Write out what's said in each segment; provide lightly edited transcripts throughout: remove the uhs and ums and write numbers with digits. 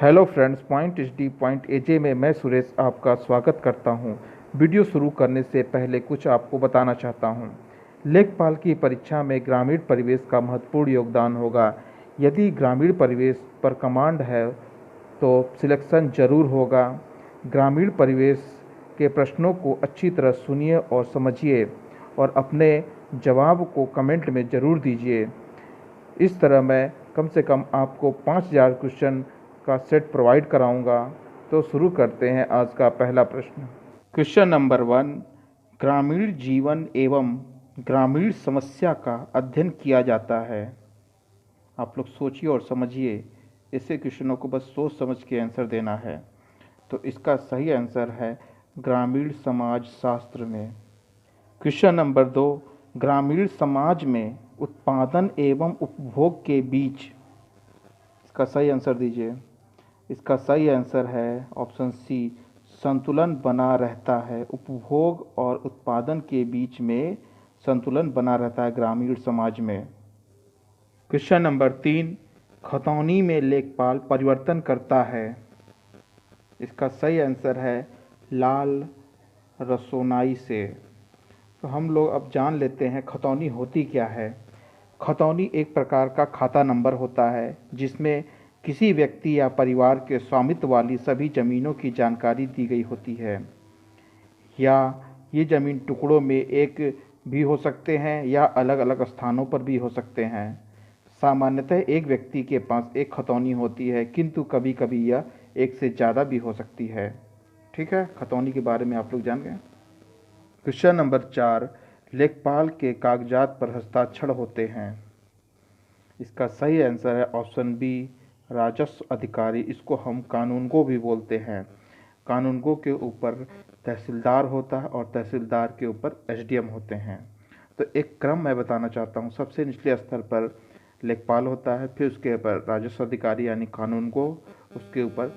Hello friends, point H D point AJ में मैं सुरेश आपका स्वागत करता हूं। वीडियो शुरू करने से पहले कुछ आपको बताना चाहता हूं। लेखपाल की परीक्षा में ग्रामीण परिवेश का महत्वपूर्ण योगदान होगा। यदि ग्रामीण परिवेश पर कमांड है तो सिलेक्शन जरूर होगा। ग्रामीण परिवेश के प्रश्नों को अच्छी तरह सुनिए और समझिए और अपने जवाब को कमेंट में ज़रूर दीजिए। इस तरह मैं कम से कम आपको 5000 क्वेश्चन का सेट प्रोवाइड कराऊंगा। तो शुरू करते हैं आज का पहला प्रश्न। क्वेश्चन नंबर 1, ग्रामीण जीवन एवं ग्रामीण समस्या का अध्ययन किया जाता है। आप लोग सोचिए और समझिए। ऐसे क्वेश्चनों को बस सोच समझ के आंसर देना है। तो इसका सही आंसर है ग्रामीण समाज शास्त्र में। क्वेश्चन नंबर 2, ग्रामीण समाज में उत्पादन एवं उपभोग के बीच, इसका सही आंसर दीजिए। इसका सही आंसर है ऑप्शन सी, संतुलन बना रहता है। उपभोग और उत्पादन के बीच में संतुलन बना रहता है ग्रामीण समाज में। क्वेश्चन नंबर 3, खतौनी में लेखपाल परिवर्तन करता है। इसका सही आंसर है लाल रसोनाई से। तो हम लोग अब जान लेते हैं खतौनी होती क्या है। खतौनी एक प्रकार का खाता नंबर होता है जिसमें किसी व्यक्ति या परिवार के स्वामित्व वाली सभी ज़मीनों की जानकारी दी गई होती है, या ये ज़मीन टुकड़ों में एक भी हो सकते हैं या अलग अलग स्थानों पर भी हो सकते हैं। सामान्यतः एक व्यक्ति के पास एक खतौनी होती है, किंतु कभी कभी यह एक से ज़्यादा भी हो सकती है। ठीक है, खतौनी के बारे में आप लोग जान गए। क्वेश्चन नंबर 4, लेखपाल के कागजात पर हस्ताक्षर होते हैं। इसका सही आंसर है ऑप्शन बी, राजस्व अधिकारी। इसको हम कानूनगो भी बोलते हैं। कानूनगो के ऊपर तहसीलदार होता है और तहसीलदार के ऊपर एसडीएम होते हैं। तो एक क्रम मैं बताना चाहता हूँ। सबसे निचले स्तर पर लेखपाल होता है, फिर उसके ऊपर राजस्व अधिकारी यानी कानूनगो, उसके ऊपर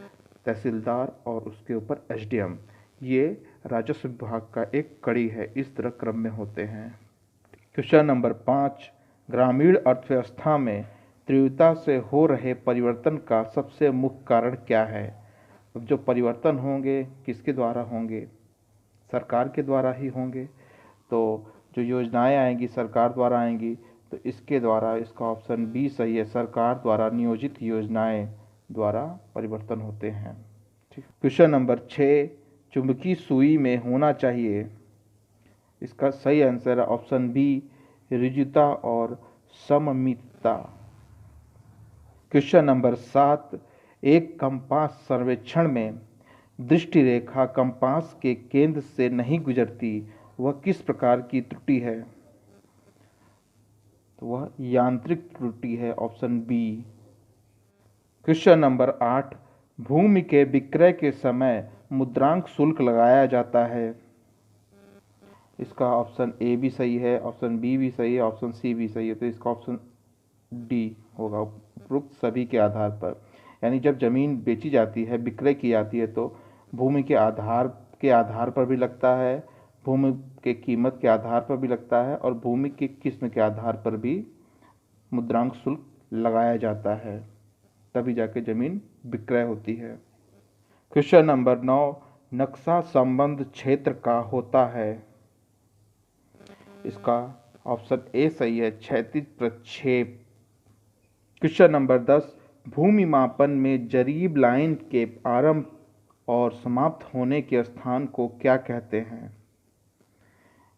तहसीलदार और उसके ऊपर एसडीएम। ये राजस्व विभाग का एक कड़ी है। इस तरह क्रम में होते हैं। क्वेश्चन नंबर 5, ग्रामीण अर्थव्यवस्था में तीव्रता से हो रहे परिवर्तन का सबसे मुख्य कारण क्या है। अब जो परिवर्तन होंगे किसके द्वारा होंगे? सरकार के द्वारा ही होंगे। तो जो योजनाएं आएंगी सरकार द्वारा आएंगी, तो इसके द्वारा, इसका ऑप्शन बी सही है, सरकार द्वारा नियोजित योजनाएं द्वारा परिवर्तन होते हैं। ठीक। क्वेश्चन नंबर 6, चुंबकीय सुई में होना चाहिए। इसका सही आंसर है ऑप्शन बी, ऋजुता और सममितता। क्वेश्चन नंबर 7, एक कंपास सर्वेक्षण में दृष्टि रेखा कंपास के केंद्र से नहीं गुजरती, वह किस प्रकार की त्रुटि है? तो वह यांत्रिक त्रुटि है, ऑप्शन बी। क्वेश्चन नंबर 8, भूमि के विक्रय के समय मुद्रांक शुल्क लगाया जाता है। इसका ऑप्शन ए भी सही है, ऑप्शन बी भी सही है, ऑप्शन सी भी सही है। तो इसका ऑप्शन डी होगा, उपरोक्त सभी के आधार पर। यानी जब ज़मीन बेची जाती है, विक्रय की जाती है, तो भूमि के आधार पर भी लगता है, भूमि के कीमत के आधार पर भी लगता है, और भूमि की किस्म के आधार पर भी मुद्रांक शुल्क लगाया जाता है। तभी जाके ज़मीन विक्रय होती है। क्वेश्चन नंबर 9, नक्शा संबंध क्षेत्र का होता है। इसका ऑप्शन ए सही है, क्षैतिज प्रक्षेप। क्वेश्चन नंबर 10, भूमि मापन में जरीब लाइन के आरंभ और समाप्त होने के स्थान को क्या कहते हैं?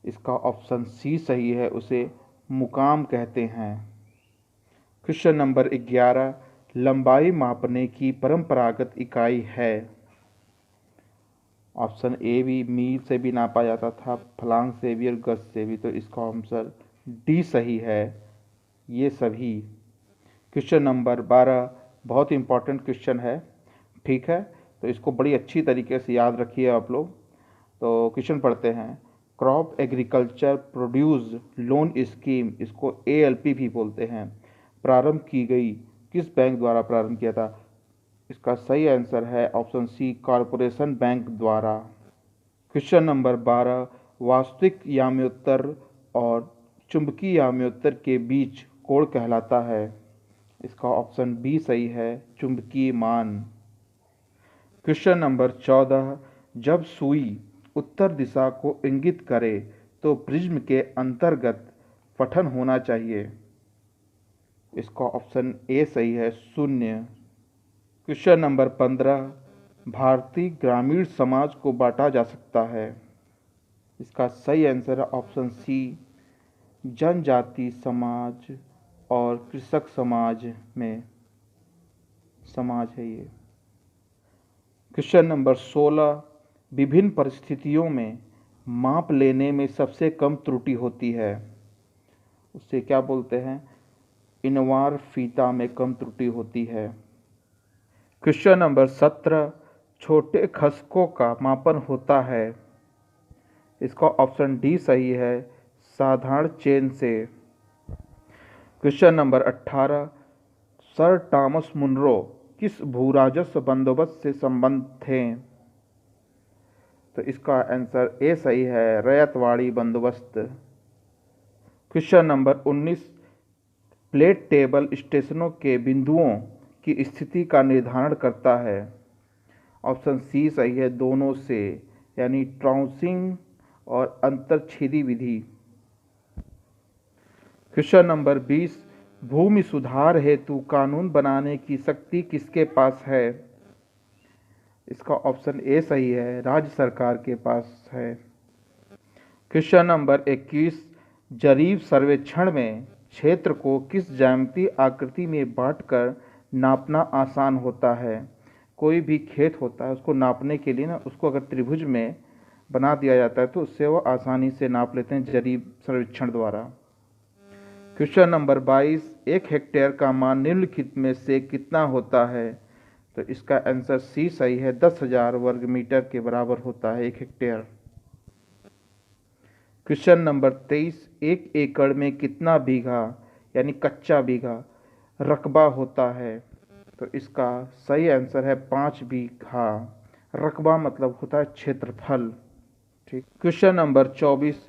इसका ऑप्शन सी सही है, उसे मुकाम कहते हैं। क्वेश्चन नंबर 11, लंबाई मापने की परंपरागत इकाई है। ऑप्शन ए भी, मील से भी नापा जाता था, फलांग से भी और गज से भी। तो इसका आंसर डी सही है, ये सभी। क्वेश्चन नंबर 12 बहुत इंपॉर्टेंट क्वेश्चन है। ठीक है, तो इसको बड़ी अच्छी तरीके से याद रखिए आप लोग। तो क्वेश्चन पढ़ते हैं। Crop agriculture produce loan scheme, इसको ALP भी बोलते हैं, प्रारंभ की गई किस बैंक द्वारा प्रारंभ किया था? इसका सही आंसर है ऑप्शन सी, कॉरपोरेशन बैंक द्वारा। क्वेश्चन नंबर 12, वास्तविक याम्योत्तर और चुंबकीय याम्योत्तर के बीच कोण कहलाता है। इसका ऑप्शन बी सही है, चुंबकीय मान। क्वेश्चन नंबर 14, जब सुई उत्तर दिशा को इंगित करे तो प्रिज्म के अंतर्गत पठन होना चाहिए। इसका ऑप्शन ए सही है, 0। क्वेश्चन नंबर 15, भारतीय ग्रामीण समाज को बांटा जा सकता है। इसका सही आंसर है ऑप्शन सी, जनजाति समाज और कृषक समाज में समाज है ये। क्वेश्चन नंबर 16, विभिन्न परिस्थितियों में माप लेने में सबसे कम त्रुटि होती है, उससे क्या बोलते हैं? इनवार फीता में कम त्रुटि होती है। क्वेश्चन नंबर 17, छोटे खसकों का मापन होता है। इसका ऑप्शन डी सही है, साधारण चेन से। Question number 18, sir Thomas Munro किस भूराजस्व बंदोबस्त से संबंध थे? तो इसका आंसर ए सही है, रैयतवाड़ी बंदोबस्त। क्वेश्चन नंबर 19, प्लेट टेबल स्टेशनों के बिंदुओं की स्थिति का निर्धारण करता है। ऑप्शन सी सही है, दोनों से, यानी ट्राउसिंग और अंतरछेदी विधि। क्वेश्चन नंबर 20, भूमि सुधार हेतु कानून बनाने की शक्ति किसके पास है? इसका ऑप्शन ए सही है, राज्य सरकार के पास है। क्वेश्चन नंबर 21, जरीब सर्वेक्षण में क्षेत्र को किस ज्यामितीय आकृति में बांटकर नापना आसान होता है? कोई भी खेत होता है उसको नापने के लिए ना, उसको अगर त्रिभुज में बना दिया जाता है तो उससे वो आसानी से नाप लेते हैं जरीब सर्वेक्षण द्वारा। क्वेश्चन नंबर 22, 1 हेक्टेयर का मान निम्नलिखित में से कितना होता है? तो इसका आंसर सी सही है, 10,000 वर्ग मीटर के बराबर होता है 1 हेक्टेयर। क्वेश्चन नंबर 23, 1 एकड़ में कितना बीघा यानी कच्चा बीघा रकबा होता है? तो इसका सही आंसर है 5 बीघा। रकबा मतलब होता है क्षेत्रफल। ठीक। क्वेश्चन नंबर 24,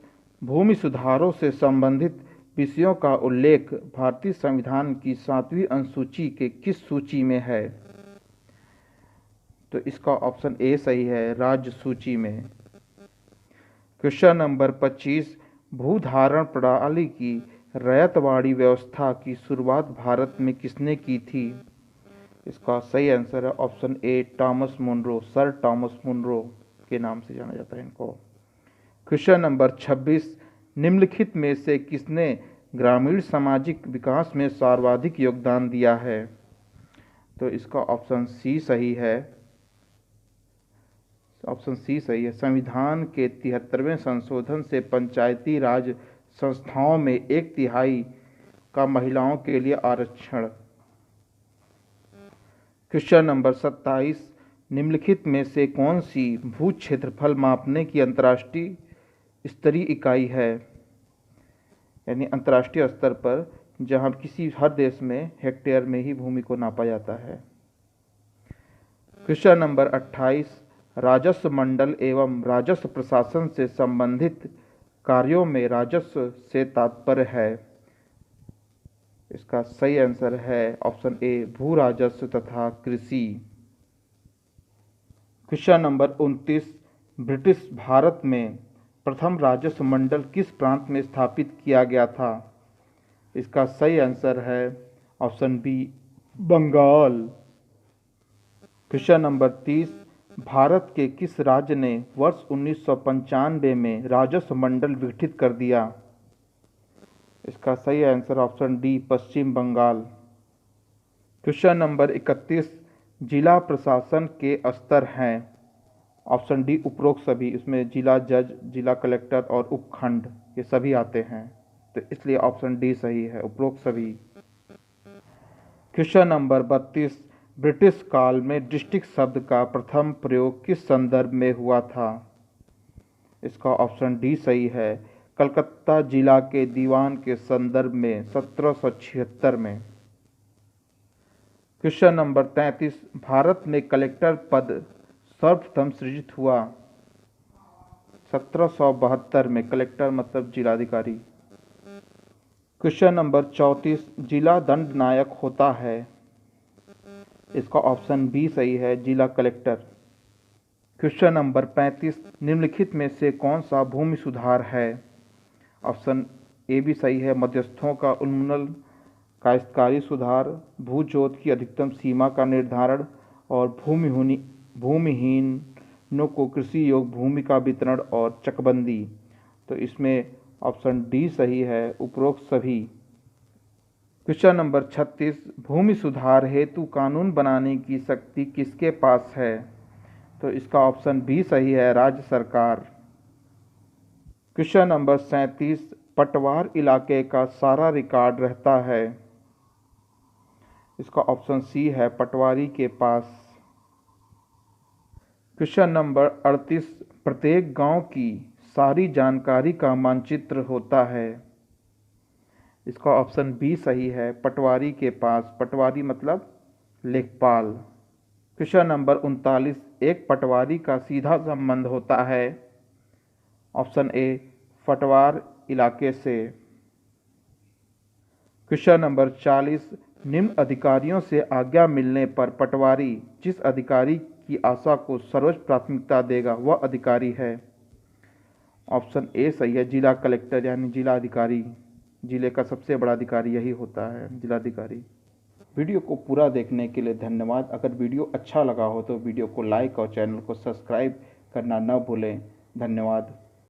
भूमि सुधारों से संबंधित विषयों का उल्लेख भारतीय संविधान की 7वीं अनुसूची के किस सूची में है? तो इसका ऑप्शन ए सही है, राज्य सूची में। क्वेश्चन नंबर 25, भूधारण प्रणाली की रैयतवाड़ी व्यवस्था की शुरुआत भारत में किसने की थी? इसका सही आंसर है option A, Thomas Munro, sir Thomas Munro के नाम से जाना जाता है इनको। क्वेश्चन नंबर 26, निम्नलिखित में से किसने ग्रामीण सामाजिक विकास में सर्वाधिक योगदान दिया है? तो इसका ऑप्शन सी सही है, ऑप्शन सी सही है। संविधान के 73वें संशोधन से पंचायती राज संस्थाओं में 1/3 का महिलाओं के लिए आरक्षण। क्वेश्चन नंबर 27, निम्नलिखित में से कौन सी भू क्षेत्रफल मापने की अंतर्राष्ट्रीय स्तरीय इकाई है? यानी अंतर्राष्ट्रीय स्तर पर जहां किसी हर देश में हेक्टेयर में ही भूमि को नापा जाता है। क्वेश्चन नंबर 28, राजस्व मंडल एवं राजस्व प्रशासन से संबंधित कार्यों में राजस्व से तात्पर्य है? इसका सही आंसर है ऑप्शन ए, भू राजस्व तथा कृषि। क्वेश्चन नंबर 29, ब्रिटिश भारत में प्रथम राजस्व मंडल किस प्रांत में स्थापित किया गया था? इसका सही आंसर है option B, Bengal. Question number 30, Bharat के किस राज्य ने वर्ष 1995 में राजस्व मंडल विघटित कर दिया? इसका सही आंसर ऑप्शन डी, पश्चिम बंगाल। क्वेश्चन नंबर 31, जिला प्रशासन के स्तर हैं? ऑप्शन डी, उपरोक्त सभी। इसमें जिला जज, जिला कलेक्टर और उपखंड ये सभी आते हैं, तो इसलिए ऑप्शन डी सही है, उपरोक्त सभी। क्वेश्चन नंबर 32, ब्रिटिश काल में डिस्ट्रिक्ट शब्द का प्रथम प्रयोग किस संदर्भ में हुआ था? इसका ऑप्शन डी सही है, कलकत्ता जिला के दीवान के संदर्भ में 1776 में। क्वेश्चन नंबर 33, भारत में कलेक्टर पद सर्वप्रथम सृजित हुआ? 1772 में। कलेक्टर मतलब जिलाधिकारी। क्वेश्चन नंबर 34, जिला दंड नायक होता है? इसका ऑप्शन बी सही है, जिला कलेक्टर। क्वेश्चन नंबर 35, निम्नलिखित में से कौन सा भूमि सुधार है? ऑप्शन ए भी सही है, मध्यस्थों का उन्मूलन, काश्तकारी सुधार, भू जोत की अधिकतम सीमा का निर्धारण और भूमिहीनों को कृषि योग्य भूमि का वितरण और चकबंदी। तो इसमें ऑप्शन डी सही है, उपरोक्त सभी। क्वेश्चन नंबर 36, भूमि सुधार हेतु कानून बनाने की शक्ति किसके पास है? तो इसका ऑप्शन बी सही है, राज्य सरकार। क्वेश्चन नंबर 37, पटवार इलाके का सारा रिकॉर्ड रहता है? इसका ऑप्शन सी है, पटवारी के पास। क्वेश्चन नंबर 38, प्रत्येक गांव की सारी जानकारी का मानचित्र होता है? इसका ऑप्शन बी सही है, पटवारी के पास। पटवारी मतलब लेखपाल। क्वेश्चन नंबर 39, एक पटवारी का सीधा संबंध होता है? ऑप्शन ए, पटवार इलाके से। क्वेश्चन नंबर 40, निम्न अधिकारियों से आज्ञा मिलने पर पटवारी जिस अधिकारी की आशा को सर्वोच्च प्राथमिकता देगा वह अधिकारी है? ऑप्शन ए सही है, जिला कलेक्टर यानी जिला अधिकारी। जिले का सबसे बड़ा अधिकारी यही होता है, जिलाधिकारी। वीडियो को पूरा देखने के लिए धन्यवाद। अगर वीडियो अच्छा लगा हो तो वीडियो को लाइक और चैनल को सब्सक्राइब करना न भूलें। धन्यवाद।